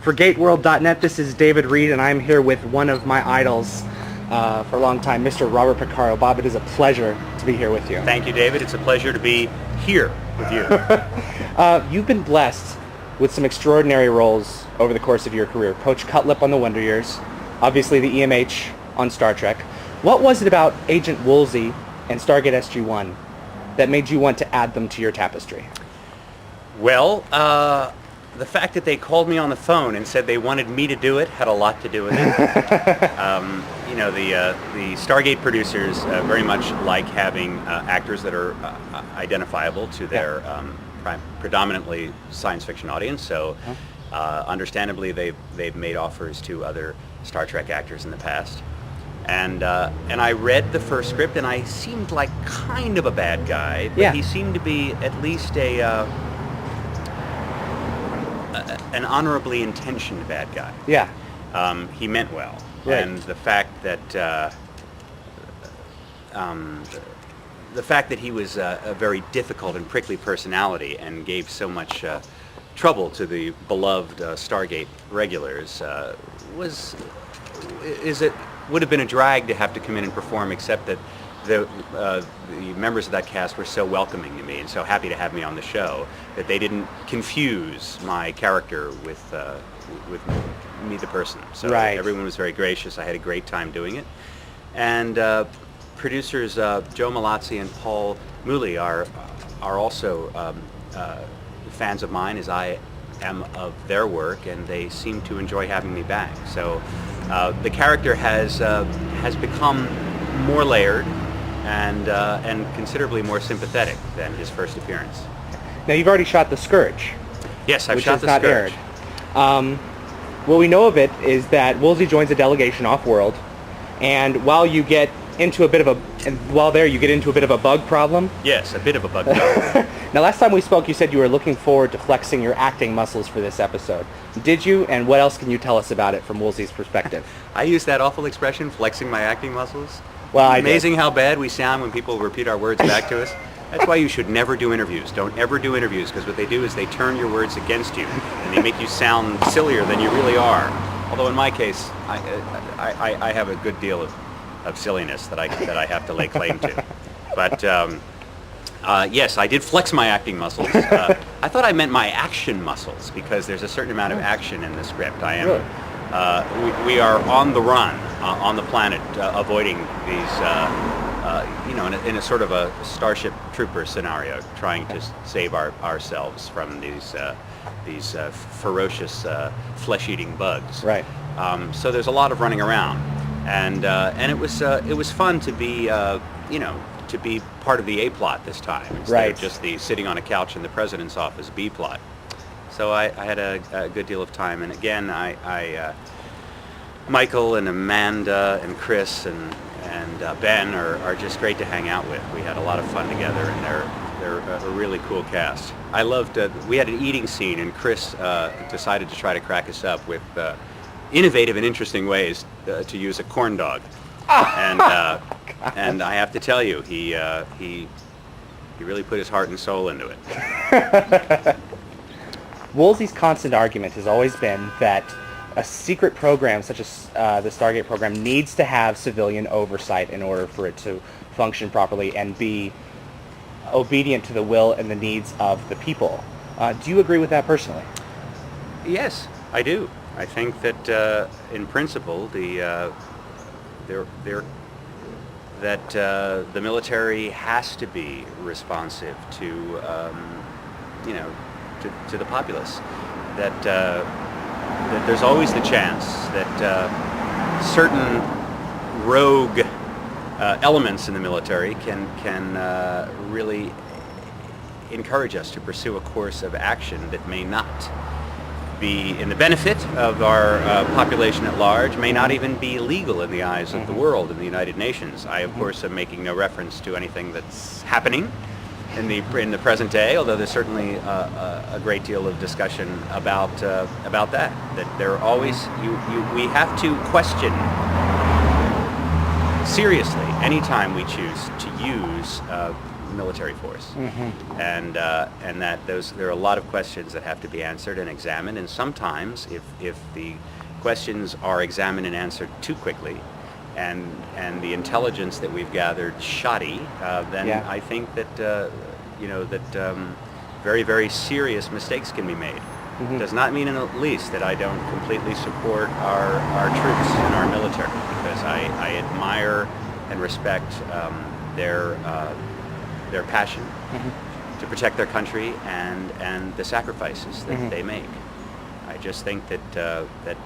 For GateWorld.net, this is David Reed, and I'm here with one of my idols for a long time, Mr. Robert Picardo. Bob, it is a pleasure to be here with you. Thank you, David. It's a pleasure to be here with you. You've been blessed with some extraordinary roles over the course of your career. Coach Cutlip on The Wonder Years, obviously the EMH on Star Trek. What was it about Agent Woolsey and Stargate SG-1 that made you want to add them to your tapestry? Well, the fact that they called me on the phone and said they wanted me to do it had a lot to do with it. The Stargate producers very much like having actors that are identifiable to their predominantly science fiction audience. So, understandably, they've made offers to other Star Trek actors in the past. And I read the first script, and I seemed like kind of a bad guy, but he seemed to be at least an honorably intentioned bad guy. Yeah. He meant well, right. And the fact that he was a very difficult and prickly personality and gave so much trouble to the beloved Stargate regulars would have been a drag to have to come in and perform, except that the members of that cast were so welcoming to me and so happy to have me on the show that they didn't confuse my character with me, the person. So everyone was very gracious. I had a great time doing it. And producers Joe Malazzi and Paul Mooley are also fans of mine, as I am of their work, and they seem to enjoy having me back. So the character has become more layered and considerably more sympathetic than his first appearance. Now, you've already shot the Scourge. Yes, I've shot the Scourge. Which is not aired. What we know of it is that Woolsey joins a delegation off-world, and while you get into a bit of a bug problem. Yes, a bit of a bug problem. Now, last time we spoke, you said you were looking forward to flexing your acting muscles for this episode. Did you? And what else can you tell us about it from Woolsey's perspective? I use that awful expression, flexing my acting muscles. Well, amazing how bad we sound when people repeat our words back to us. That's why you should never do interviews. Don't ever do interviews, because what they do is they turn your words against you, and they make you sound sillier than you really are. Although in my case, I have a good deal of silliness that I have to lay claim to. But yes, I did flex my acting muscles. I thought I meant my action muscles, because there's a certain amount of action in the script. I am. Really? We are on the run on the planet, avoiding these, in a sort of a Starship Trooper scenario, trying to save ourselves from these ferocious flesh-eating bugs. Right. So there's a lot of running around, and it was fun to be to be part of the A plot this time, instead of just the sitting on a couch in the president's office B plot. So I had a good deal of time, and again, Michael and Amanda and Chris and Ben are just great to hang out with. We had a lot of fun together, and they're a really cool cast. I loved. We had an eating scene, and Chris decided to try to crack us up with innovative and interesting ways to use a corn dog, and I have to tell you, he really put his heart and soul into it. Woolsey's constant argument has always been that a secret program such as the Stargate program needs to have civilian oversight in order for it to function properly and be obedient to the will and the needs of the people. Do you agree with that personally? Yes, I do. I think that in principle, the military has to be responsive to to the populace. That there's always the chance that certain rogue elements in the military can really encourage us to pursue a course of action that may not be in the benefit of our population at large, may not even be legal in the eyes of the world and the United Nations. I, of course, am making no reference to anything that's happening in the present day, although there's certainly a great deal of discussion about that. That there are always we have to question seriously anytime we choose to use military force, and that there are a lot of questions that have to be answered and examined, and sometimes if the questions are examined and answered too quickly, and the intelligence that we've gathered shoddy, then I think that very, very serious mistakes can be made. Does not mean in the least that I don't completely support our troops and our military, because I admire and respect their passion to protect their country and the sacrifices that they make. I just think that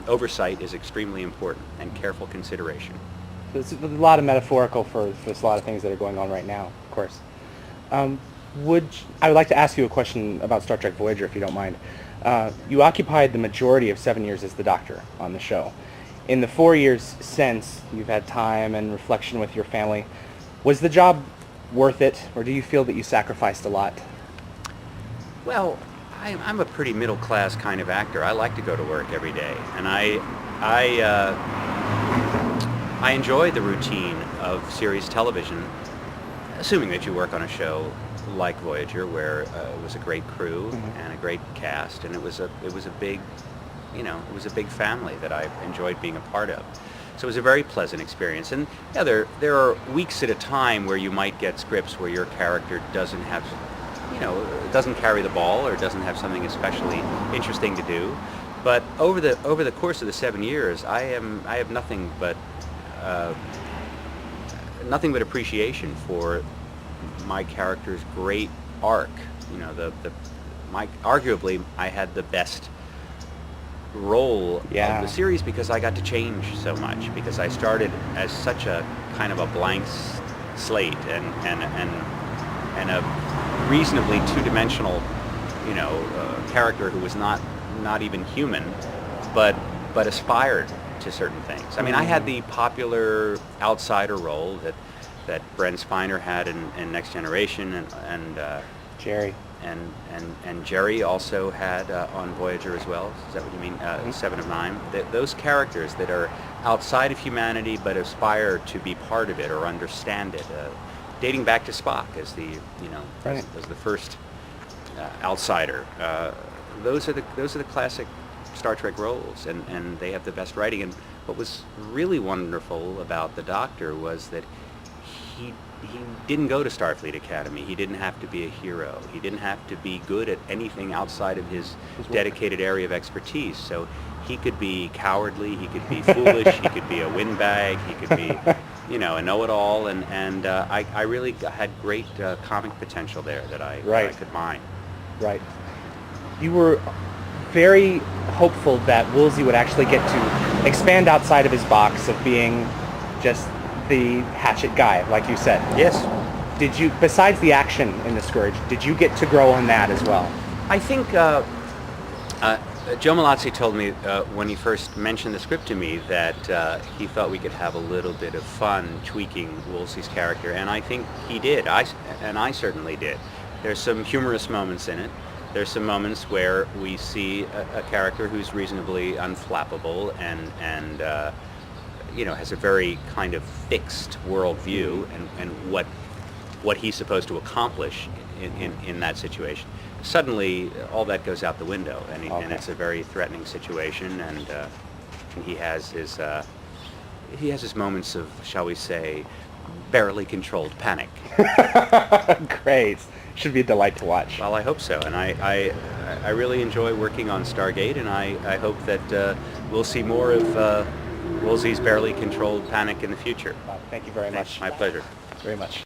oversight is extremely important, and careful consideration. There's a lot of metaphorical for a lot of things that are going on right now, of course. I would like to ask you a question about Star Trek Voyager, if you don't mind. You occupied the majority of 7 years as the Doctor on the show. In the 4 years since, you've had time and reflection with your family. Was the job worth it, or do you feel that you sacrificed a lot? Well, I'm a pretty middle-class kind of actor. I like to go to work every day, and I enjoy the routine of series television, assuming that you work on a show like Voyager, where it was a great crew and a great cast, and it was a big, it was a big family that I enjoyed being a part of. So it was a very pleasant experience. And yeah, there are weeks at a time where you might get scripts where your character doesn't have, doesn't carry the ball or doesn't have something especially interesting to do. But over the course of the 7 years, I have nothing but appreciation for my character's great arc. Arguably I had the best role of the series, because I got to change so much, because I started as such a kind of a blank slate and a reasonably two-dimensional character who was not even human, but aspired to certain things. I mean, I had the popular outsider role that Brent Spiner had in Next Generation, and Jerry. And Jerry also had on Voyager as well. Is that what you mean? 7 of 9. Those characters that are outside of humanity but aspire to be part of it or understand it. Dating back to Spock as as the first outsider. Those are the classic Star Trek roles, and they have the best writing. And what was really wonderful about the Doctor was that he didn't go to Starfleet Academy. He didn't have to be a hero. He didn't have to be good at anything outside of his dedicated area of expertise. So he could be cowardly, he could be foolish, he could be a windbag, he could be, a know-it-all, and I really had great comic potential there that I could mine. Right. You were very hopeful that Woolsey would actually get to expand outside of his box of being just the Hatchet guy, like you said. Yes. Did you, besides the action in the Scourge, did you get to grow on that as well? I think Joe Malazzi told me when he first mentioned the script to me that he thought we could have a little bit of fun tweaking Woolsey's character, and I think he did. I certainly did. There's some humorous moments in it. There's some moments where we see a character who's reasonably unflappable and has a very kind of fixed worldview and what he's supposed to accomplish in that situation. Suddenly, all that goes out the window, and it's a very threatening situation, and he has his moments of, shall we say, barely controlled panic. Great. Should be a delight to watch. Well, I hope so, and I really enjoy working on Stargate, and I hope that we'll see more of Woolsey's barely controlled panic in the future. Thank you very much. My pleasure. Very much.